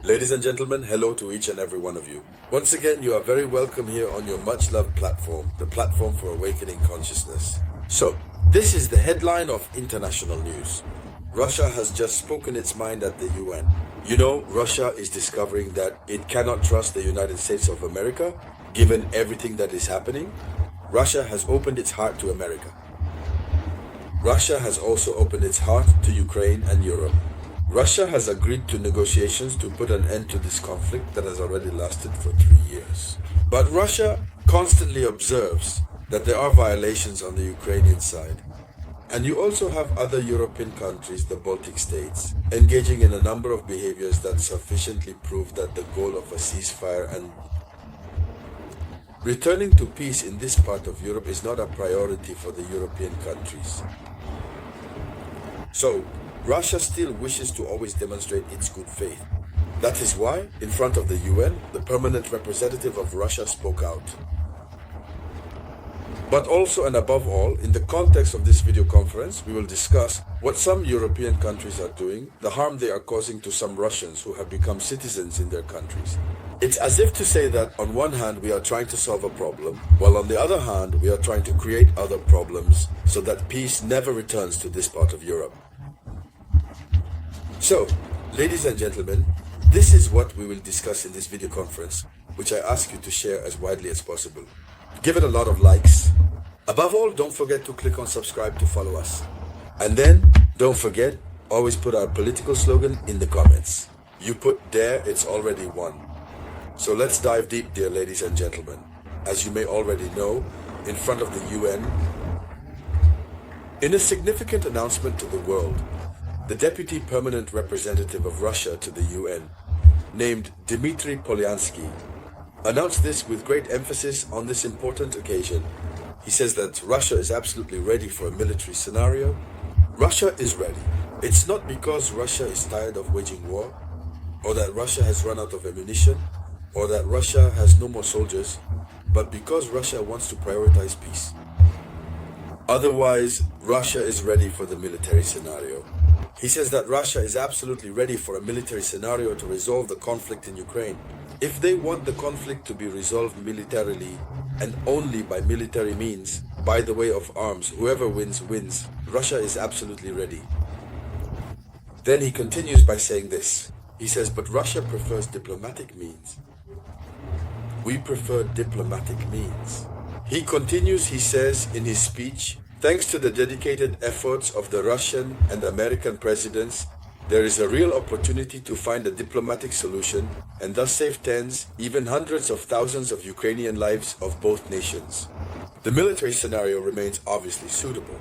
Ladies and gentlemen, hello to each and every one of you. Once again, you are very welcome here on your much-loved platform, the platform for awakening consciousness. So, this is the headline of international news. Russia has just spoken its mind at the UN. You know, Russia is discovering that it cannot trust the United States of America, given everything that is happening. Russia has opened its heart to America. Russia has also opened its heart to Ukraine and Europe. Russia has agreed to negotiations to put an end to this conflict that has already lasted for 3 years. But Russia constantly observes that there are violations on the Ukrainian side. And you also have other European countries, the Baltic states, engaging in a number of behaviors that sufficiently prove that the goal of a ceasefire and returning to peace in this part of Europe is not a priority for the European countries. So, Russia still wishes to always demonstrate its good faith. That is why, in front of the UN, the permanent representative of Russia spoke out. But also and above all, in the context of this video conference, we will discuss what some European countries are doing, the harm they are causing to some Russians who have become citizens in their countries. It's as if to say that on one hand we are trying to solve a problem, while on the other hand we are trying to create other problems so that peace never returns to this part of Europe. So, ladies and gentlemen, this is what we will discuss in this video conference, which I ask you to share as widely as possible. Give it a lot of likes. Above all, don't forget to click on subscribe to follow us. And then, don't forget, always put our political slogan in the comments. You put there, it's already won. So let's dive deep, dear ladies and gentlemen. As you may already know, in front of the UN, in a significant announcement to the world, the Deputy Permanent Representative of Russia to the UN, named Dmitry Polyansky, announced this with great emphasis on this important occasion. He says that Russia is absolutely ready for a military scenario. Russia is ready. It's not because Russia is tired of waging war, or that Russia has run out of ammunition, or that Russia has no more soldiers, but because Russia wants to prioritize peace. Otherwise, Russia is ready for the military scenario. He says that Russia is absolutely ready for a military scenario to resolve the conflict in Ukraine. If they want the conflict to be resolved militarily, and only by military means, by the way of arms, whoever wins, wins, Russia is absolutely ready. Then he continues by saying this. He says, but Russia prefers diplomatic means. We prefer diplomatic means. He continues, he says in his speech, thanks to the dedicated efforts of the Russian and American presidents, there is a real opportunity to find a diplomatic solution and thus save tens, even hundreds of thousands of Ukrainian lives of both nations. The military scenario remains obviously suitable,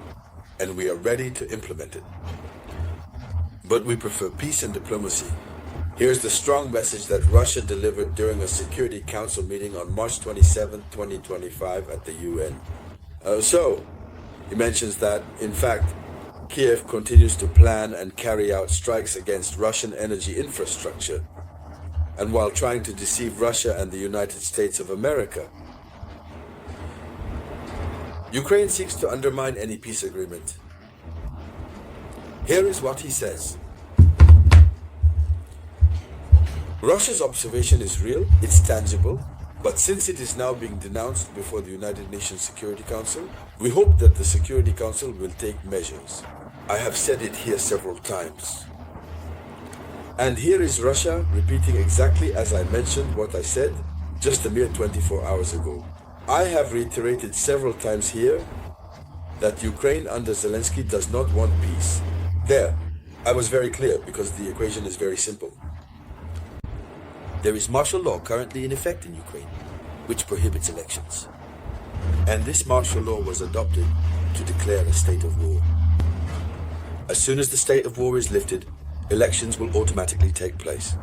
and we are ready to implement it. But we prefer peace and diplomacy. Here's the strong message that Russia delivered during a Security Council meeting on March 27, 2025 at the UN. He mentions that, in fact, Kiev continues to plan and carry out strikes against Russian energy infrastructure, and while trying to deceive Russia and the United States of America, Ukraine seeks to undermine any peace agreement. Here is what he says. Russia's observation is real, it's tangible, but since it is now being denounced before the United Nations Security Council, we hope that the Security Council will take measures. I have said it here several times. And here is Russia repeating exactly as I mentioned what I said just a mere 24 hours ago. I have reiterated several times here that Ukraine under Zelensky does not want peace. There, I was very clear because the equation is very simple. There is martial law currently in effect in Ukraine, which prohibits elections. And this martial law was adopted to declare a state of war. As soon as the state of war is lifted, elections will automatically take place.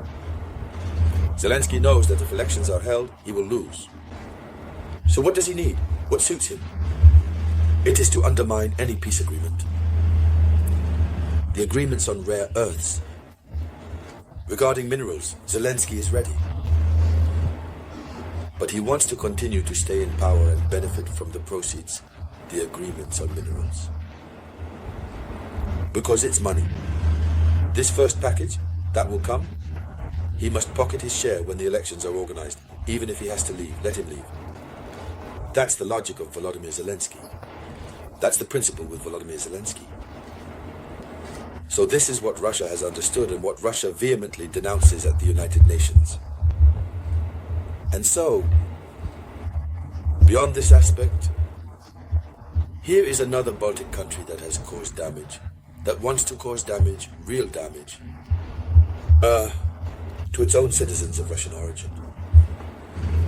Zelensky knows that if elections are held, he will lose. So what does he need? What suits him? It is to undermine any peace agreement. The agreements on rare earths. Regarding minerals, Zelensky is ready. But he wants to continue to stay in power and benefit from the proceeds, the agreements on minerals. Because it's money. This first package, that will come, he must pocket his share when the elections are organized, even if he has to leave. Let him leave. That's the logic of Volodymyr Zelensky. That's the principle with Volodymyr Zelensky. So this is what Russia has understood and what Russia vehemently denounces at the United Nations. And so, beyond this aspect, here is another Baltic country that has caused damage, that wants to cause damage, real damage, to its own citizens of Russian origin.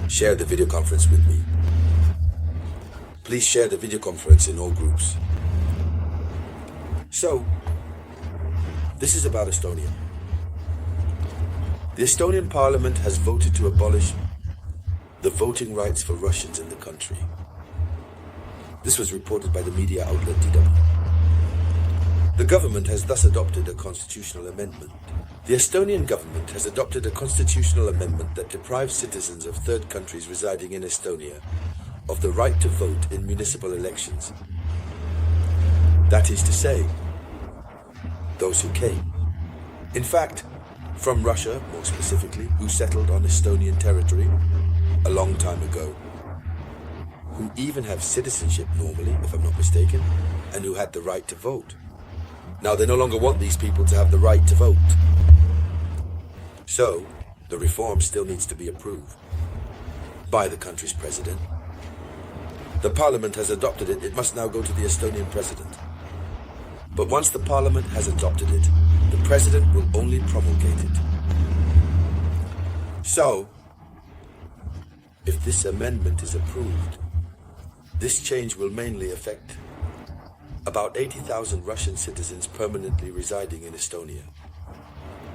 Share the video conference with me. Please share the video conference in all groups. So, this is about Estonia. The Estonian parliament has voted to abolish the voting rights for Russians in the country. This was reported by the media outlet DW. The government has thus adopted a constitutional amendment. The Estonian government has adopted a constitutional amendment that deprives citizens of third countries residing in Estonia of the right to vote in municipal elections. That is to say, those who came. In fact, from Russia, more specifically, who settled on Estonian territory a long time ago, who even have citizenship normally, if I'm not mistaken, and who had the right to vote. Now, they no longer want these people to have the right to vote. So, the reform still needs to be approved by the country's president. The parliament has adopted it. It must now go to the Estonian president. But once the parliament has adopted it, the president will only promulgate it. So, if this amendment is approved, this change will mainly affect about 80,000 Russian citizens permanently residing in Estonia.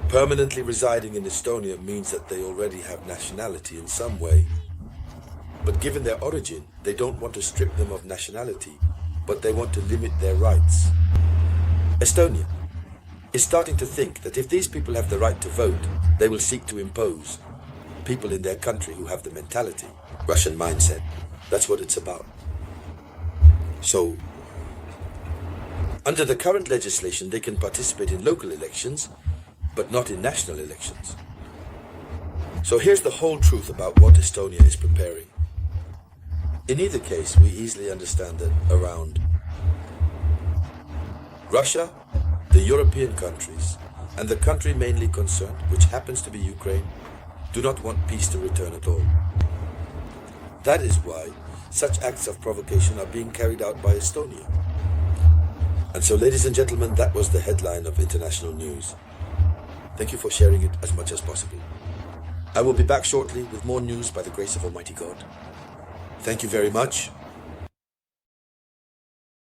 Permanently residing in Estonia means that they already have nationality in some way. But given their origin, they don't want to strip them of nationality, but they want to limit their rights. Estonia is starting to think that if these people have the right to vote, they will seek to impose people in their country who have the mentality, Russian mindset. That's what it's about. So, under the current legislation, they can participate in local elections, but not in national elections. So here's the whole truth about what Estonia is preparing. In either case, we easily understand that around Russia, the European countries, and the country mainly concerned, which happens to be Ukraine, do not want peace to return at all. That is why such acts of provocation are being carried out by Estonia. And so, ladies and gentlemen, that was the headline of international news. Thank you for sharing it as much as possible. I will be back shortly with more news by the grace of Almighty God. Thank you very much.